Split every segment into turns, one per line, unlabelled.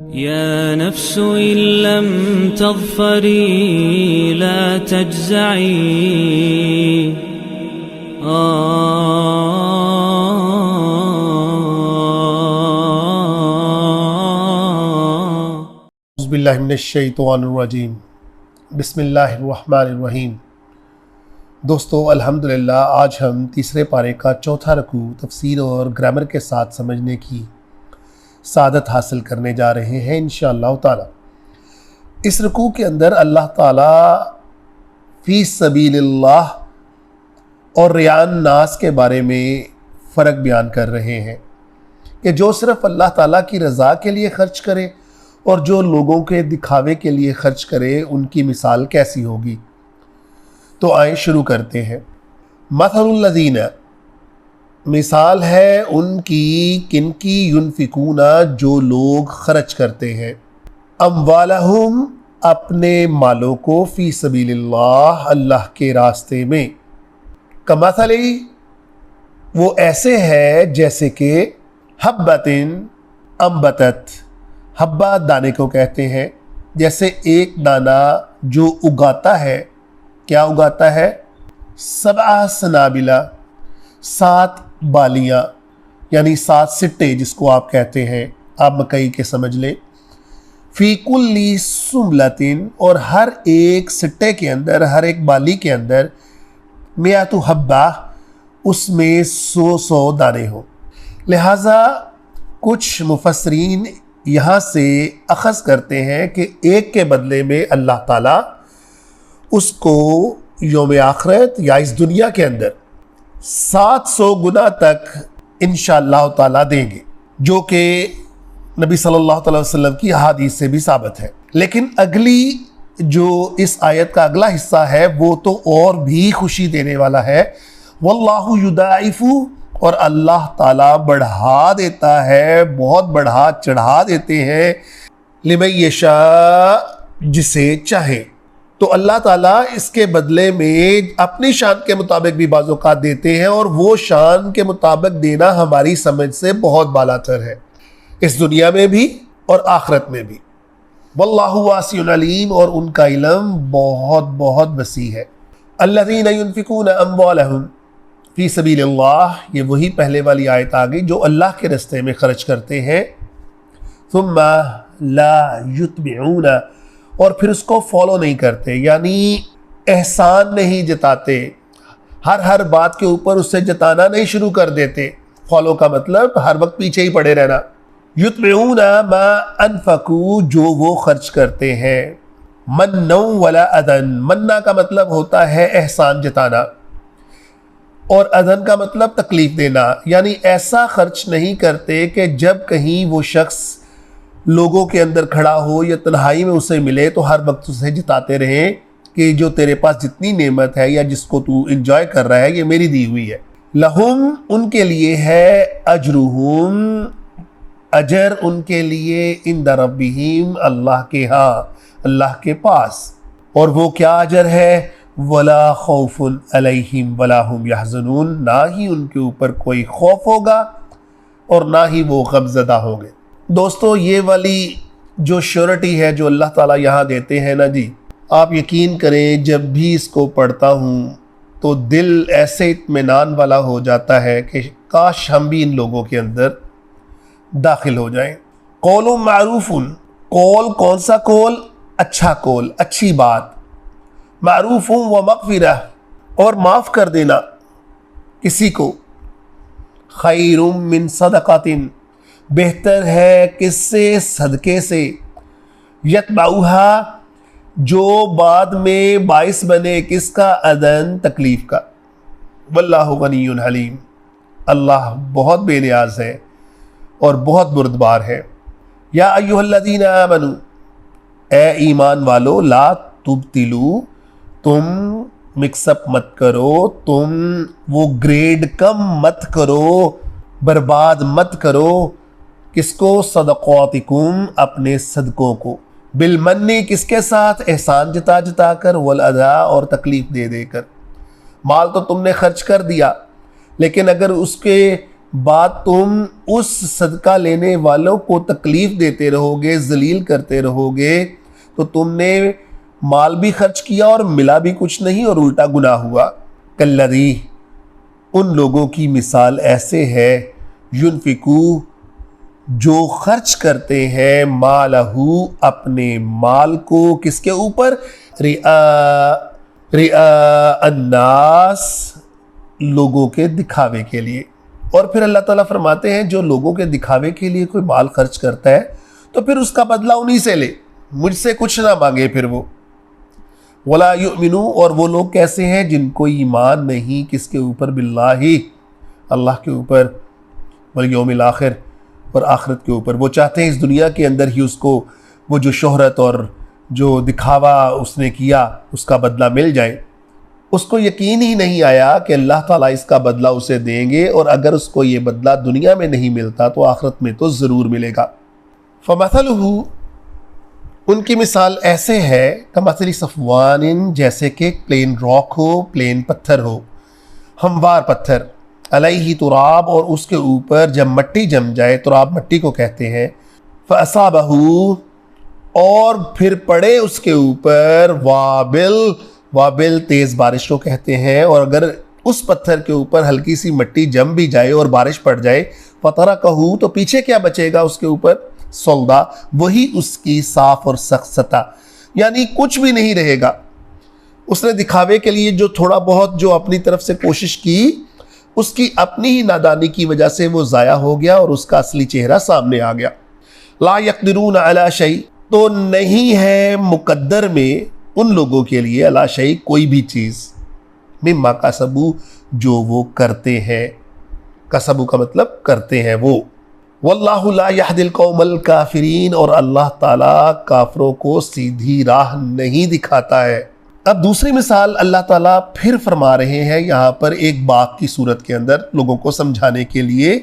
يا نفس إن لم تظفري لا تجزعي
اعوذ باللہ من الشیطان الرجیم بسم اللہ الرحمن الرحیم۔ دوستو الحمدللہ آج ہم تیسرے پارے کا چوتھا رکوع تفسیر اور گرامر کے ساتھ سمجھنے کی سعادت حاصل کرنے جا رہے ہیں انشاءاللہ تعالی۔ اس رکوع کے اندر اللہ تعالیٰ فی سبیل اللہ اور ریاء الناس کے بارے میں فرق بیان کر رہے ہیں کہ جو صرف اللہ تعالیٰ کی رضا کے لیے خرچ کرے اور جو لوگوں کے دکھاوے کے لیے خرچ کرے ان کی مثال کیسی ہوگی۔ تو آئیں شروع کرتے ہیں۔ مثل الذین، مثال ہے ان کی کن کی، ینفقون، جو لوگ خرچ کرتے ہیں، اموالہم، اپنے مالوں کو، فی سبیل اللہ، اللہ کے راستے میں، کمثل، وہ ایسے ہے جیسے کہ حبۃ انبتت، حبہ دانے کو کہتے ہیں، جیسے ایک دانہ جو اگاتا ہے، کیا اگاتا ہے؟ سبع سنابلہ، 7 بالیاں، یعنی 7 سٹے جس کو آپ کہتے ہیں، آپ مکئی کے سمجھ لیں، فی کل سنبلۃ، اور ہر ایک سٹے کے اندر، ہر ایک بالی کے اندر، 100 حبہ، اس میں 100 دانے ہوں۔ لہٰذا کچھ مفسرین یہاں سے اخذ کرتے ہیں کہ ایک کے بدلے میں اللہ تعالیٰ اس کو یوم آخرت یا اس دنیا کے اندر 700 گنا تک انشاءاللہ تعالیٰ دیں گے، جو کہ نبی صلی اللہ علیہ وسلم کی احادیث سے بھی ثابت ہے۔ لیکن اگلی جو اس آیت کا اگلا حصہ ہے وہ تو اور بھی خوشی دینے والا ہے، واللہ یضاعف، اور اللہ تعالیٰ بڑھا دیتا ہے، بہت بڑھا چڑھا دیتے ہیں، لمن یشاء، جسے چاہے۔ تو اللہ تعالیٰ اس کے بدلے میں اپنی شان کے مطابق بھی بعض اوقات دیتے ہیں، اور وہ شان کے مطابق دینا ہماری سمجھ سے بہت بالاتر ہے، اس دنیا میں بھی اور آخرت میں بھی۔ واللہ واسع علیم، اور ان کا علم بہت بہت وسیع ہے۔ الذین ینفقون اموالہم فی سبیل اللہ، یہ وہی پہلے والی آیت آ گئی، جو اللہ کے راستے میں خرچ کرتے ہیں، ثم لا یتبعون، اور پھر اس کو فالو نہیں کرتے، یعنی احسان نہیں جتاتے، ہر بات کے اوپر اس سے جتانا نہیں شروع کر دیتے۔ فالو کا مطلب ہر وقت پیچھے ہی پڑے رہنا۔ یتبعون ما انفقوا، جو وہ خرچ کرتے ہیں، منا ولا اذن، منا کا مطلب ہوتا ہے احسان جتانا، اور اذن کا مطلب تکلیف دینا، یعنی ایسا خرچ نہیں کرتے کہ جب کہیں وہ شخص لوگوں کے اندر کھڑا ہو یا تنہائی میں اسے ملے تو ہر وقت اسے جتاتے رہیں کہ جو تیرے پاس جتنی نعمت ہے یا جس کو تو انجوائے کر رہا ہے یہ میری دی ہوئی ہے۔ لہم، ان کے لیے ہے، اجرہم، اجر ان کے لیے، عند ربہم، اللہ کے ہاں، اللہ کے پاس۔ اور وہ کیا اجر ہے؟ ولا خوف علیہم ولا ہم یحزنون، نہ ہی ان کے اوپر کوئی خوف ہوگا اور نہ ہی وہ غمزدہ ہوں گے۔ دوستو یہ والی جو شیورٹی ہے جو اللہ تعالیٰ یہاں دیتے ہیں نا جی، آپ یقین کریں جب بھی اس کو پڑھتا ہوں تو دل ایسے اطمینان والا ہو جاتا ہے کہ کاش ہم بھی ان لوگوں کے اندر داخل ہو جائیں۔ قول معروف، قول کون سا قول؟ اچھا قول، اچھی بات، معروف و مغفرہ، اور معاف کر دینا کسی کو، خیر من صدقۃ، بہتر ہے کس سے؟ صدقے سے، یتبعھا، جو بعد میں باعث بنے کس کا؟ اذن، تکلیف کا۔ واللہ غنی حلیم، اللہ بہت بے نیاز ہے اور بہت بردبار ہے۔ یا ایھا الذین آمنوا، اے ایمان والو، لا تبطلوا، تم مکس اپ مت کرو، تم وہ گریڈ کم مت کرو، برباد مت کرو، کس کو؟ صدقاتکم، اپنے صدقوں کو، بالمنی، کس کے ساتھ؟ احسان جتا جتا کر، والاذی، اور تکلیف دے دے کر۔ مال تو تم نے خرچ کر دیا، لیکن اگر اس کے بعد تم اس صدقہ لینے والوں کو تکلیف دیتے رہو گے، ذلیل کرتے رہو گے، تو تم نے مال بھی خرچ کیا اور ملا بھی کچھ نہیں اور الٹا گناہ ہوا۔ کالذی، ان لوگوں کی مثال ایسے ہے، ینفقو، جو خرچ کرتے ہیں، مالہ، اپنے مال کو، کس کے اوپر؟ رئاء الناس، لوگوں کے دکھاوے کے لیے۔ اور پھر اللہ تعالیٰ فرماتے ہیں جو لوگوں کے دکھاوے کے لیے کوئی مال خرچ کرتا ہے تو پھر اس کا بدلہ انہی سے لے، مجھ سے کچھ نہ مانگے پھر وہ۔ وَلَا يُؤْمِنُوا، اور وہ لوگ کیسے ہیں جن کو ایمان نہیں، کس کے اوپر؟ باللہ، اللہ کے اوپر، والیوم الآخر، اور آخرت کے اوپر۔ وہ چاہتے ہیں اس دنیا کے اندر ہی اس کو وہ جو شہرت اور جو دکھاوا اس نے کیا اس کا بدلہ مل جائے۔ اس کو یقین ہی نہیں آیا کہ اللہ تعالیٰ اس کا بدلہ اسے دیں گے، اور اگر اس کو یہ بدلہ دنیا میں نہیں ملتا تو آخرت میں تو ضرور ملے گا۔ فَمَثَلُهُ، ان کی مثال ایسے ہے، کَمَثَلِ صَفْوَانٍ، جیسے کہ پلین راک ہو، پلین پتھر ہو، ہموار پتھر، علیہ تراب، اور اس کے اوپر جب مٹی جم جائے، تراب مٹی کو کہتے ہیں، فَأَصَابَهُ، اور پھر پڑے اس کے اوپر، وابل تیز بارش کو کہتے ہیں، اور اگر اس پتھر کے اوپر ہلکی سی مٹی جم بھی جائے اور بارش پڑ جائے، فَتَرَكَهُ، تو پیچھے کیا بچے گا اس کے اوپر؟ صلدا، وہی اس کی صاف اور سخت سطح، یعنی کچھ بھی نہیں رہے گا۔ اس نے دکھاوے کے لیے جو تھوڑا بہت جو اپنی طرف سے کوشش کی، اس کی اپنی ہی نادانی کی وجہ سے وہ ضائع ہو گیا اور اس کا اصلی چہرہ سامنے آ گیا۔ لا يقدرون علی شیء، تو نہیں ہے مقدر میں ان لوگوں کے لیے، علی شیء، کوئی بھی چیز، مما کسبوا، جو وہ کرتے ہیں، کسبوا کا مطلب کرتے ہیں وہ۔ واللہ لا یہدی القوم الکافرین، اور اللہ تعالیٰ کافروں کو سیدھی راہ نہیں دکھاتا ہے۔ اب دوسری مثال اللہ تعالیٰ پھر فرما رہے ہیں یہاں پر ایک باغ کی صورت کے اندر، لوگوں کو سمجھانے کے لیے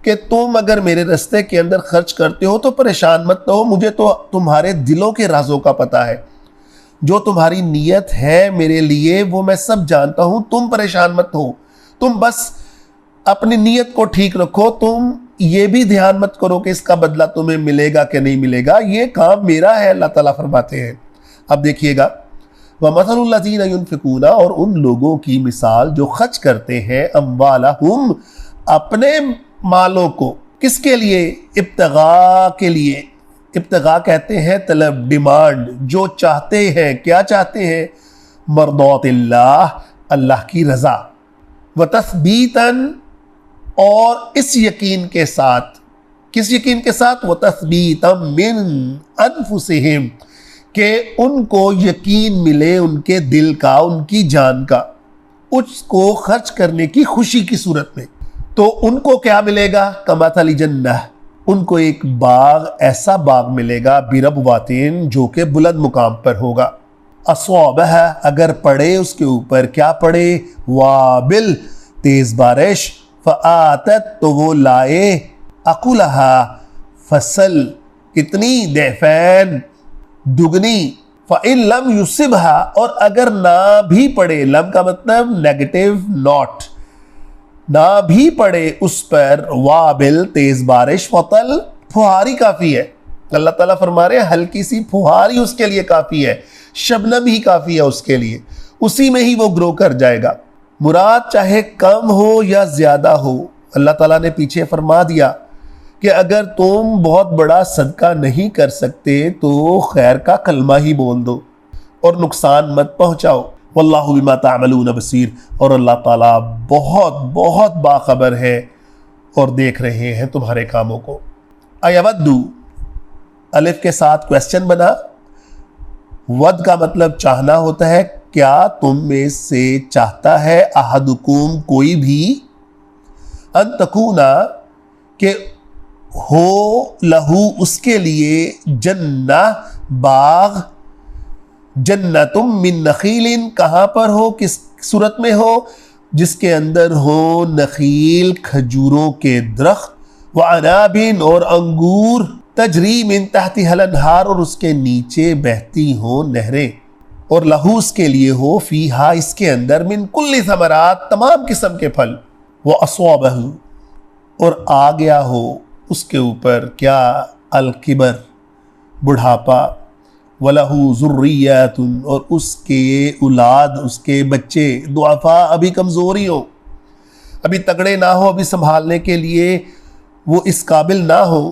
کہ تم اگر میرے رستے کے اندر خرچ کرتے ہو تو پریشان مت ہو، مجھے تو تمہارے دلوں کے رازوں کا پتہ ہے، جو تمہاری نیت ہے میرے لیے وہ میں سب جانتا ہوں، تم پریشان مت ہو، تم بس اپنی نیت کو ٹھیک رکھو، تم یہ بھی دھیان مت کرو کہ اس کا بدلہ تمہیں ملے گا کہ نہیں ملے گا، یہ کام میرا ہے، اللہ تعالیٰ فرماتے ہیں۔ اب دیکھیے گا، وَمَثَلُ الَّذِينَ يُنْفِقُونَ، اور ان لوگوں کی مثال جو خرچ کرتے ہیں، أَمْوَالَهُمْ، اپنے مالوں کو، کس کے لیے؟ ابتغاء کے لیے، ابتغاء کہتے ہیں طلب، ڈیمانڈ، جو چاہتے ہیں، کیا چاہتے ہیں؟ مرضات اللہ، اللہ کی رضا، وتثبیتاً، اور اس یقین کے ساتھ، کس یقین کے ساتھ؟ وتثبیتاً من انفسہم، کہ ان کو یقین ملے ان کے دل کا، ان کی جان کا، اس کو خرچ کرنے کی خوشی کی صورت میں۔ تو ان کو کیا ملے گا؟ کمثل جنہ، ان کو ایک باغ، ایسا باغ ملے گا، بربواتن، جو کہ بلند مقام پر ہوگا، اصابہ، اگر پڑے اس کے اوپر، کیا پڑے؟ وابل، تیز بارش، فآتت، تو وہ لائے، اکلہا، فصل، کتنی؟ ضعفین، دگنی، فإن لم یصبھا، اور اگر نہ بھی پڑے، لم کا مطلب نیگیٹو، ناٹ، نہ بھی پڑے اس پر، وابل، تیز بارش، فطل، پھوہاری کافی ہے۔ اللہ تعالیٰ فرما رہے ہیں ہلکی سی پھوہاری اس کے لیے کافی ہے، شبنم ہی کافی ہے اس کے لیے، اسی میں ہی وہ گرو کر جائے گا۔ مراد چاہے کم ہو یا زیادہ ہو، اللہ تعالیٰ نے پیچھے فرما دیا کہ اگر تم بہت بڑا صدقہ نہیں کر سکتے تو خیر کا کلمہ ہی بول دو اور نقصان مت پہنچاؤ۔ واللہ بما تعملون بصیر، اور اللہ تعالیٰ بہت بہت باخبر ہے اور دیکھ رہے ہیں تمہارے کاموں کو۔ ایودو، الف کے ساتھ کویسچن بنا، ود کا مطلب چاہنا ہوتا ہے، کیا تم میں سے چاہتا ہے، احدکم، کوئی بھی، ان تکونا، کہ ہو، لہو، اس کے لیے، جنہ، باغ، جنتم من نخیل، کہاں پر ہو، کس صورت میں ہو؟ جس کے اندر ہو نخیل، کھجوروں کے درخت، وعناب، اور انگور، تجری من تحتها الانہار، اور اس کے نیچے بہتی ہوں نہریں، اور لہو، اس کے لیے ہو، فیہا، اس کے اندر، من کل ثمرات، تمام قسم کے پھل، واصابہ، اور آ گیا ہو اس کے اوپر کیا الکبر بڑھاپا، وَلَهُ ذُرِّيَّةٌ اور اس کے اولاد، اس کے بچے ضعفاء ابھی کمزوری ہو، ابھی تگڑے نہ ہو، ابھی سنبھالنے کے لیے وہ اس قابل نہ ہو،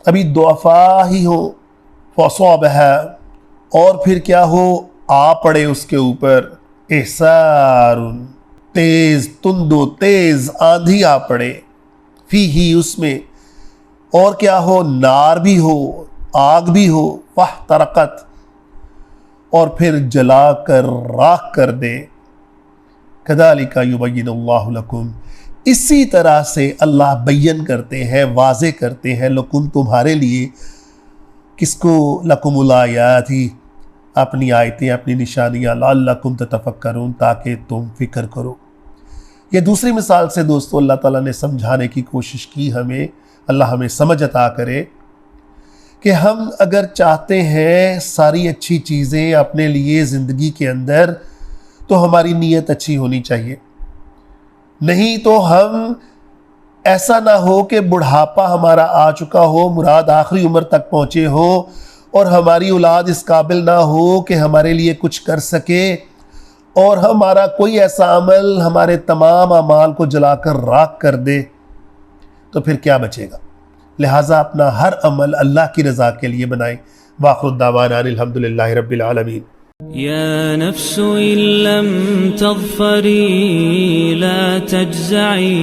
ابھی ضعفاء ہی ہو، فَأَصَابَهَا اور پھر کیا ہو آ پڑے اس کے اوپر اعصار تیز، تند و تیز آندھی آ پڑے، فیہ اس میں، اور کیا ہو نار بھی ہو، آگ بھی ہو، فاحترقت اور پھر جلا کر راکھ کر دے، کذالک یبین اللہ لکم اسی طرح سے اللہ بیان کرتے ہیں، واضح کرتے ہیں، لکم تمہارے لیے، کس کو؟ لکم الآیات اپنی آیتیں، اپنی نشانیاں، لعلکم تتفکرون تاکہ تم فکر کرو۔ یہ دوسری مثال سے دوستو اللہ تعالیٰ نے سمجھانے کی کوشش کی ہمیں، اللہ ہمیں سمجھ عطا کرے کہ ہم اگر چاہتے ہیں ساری اچھی چیزیں اپنے لیے زندگی کے اندر تو ہماری نیت اچھی ہونی چاہیے، نہیں تو ہم ایسا نہ ہو کہ بڑھاپا ہمارا آ چکا ہو، مراد آخری عمر تک پہنچے ہو اور ہماری اولاد اس قابل نہ ہو کہ ہمارے لیے کچھ کر سکے، اور ہمارا کوئی ایسا عمل ہمارے تمام اعمال کو جلا کر راکھ کر دے تو پھر کیا بچے گا؟ لہٰذا اپنا ہر عمل اللہ کی رضا کے لیے بنائیں۔ وآخر الدعوانا الحمدللہ رب العالمین۔
يا نفس إن لم تظفري لا تجزعي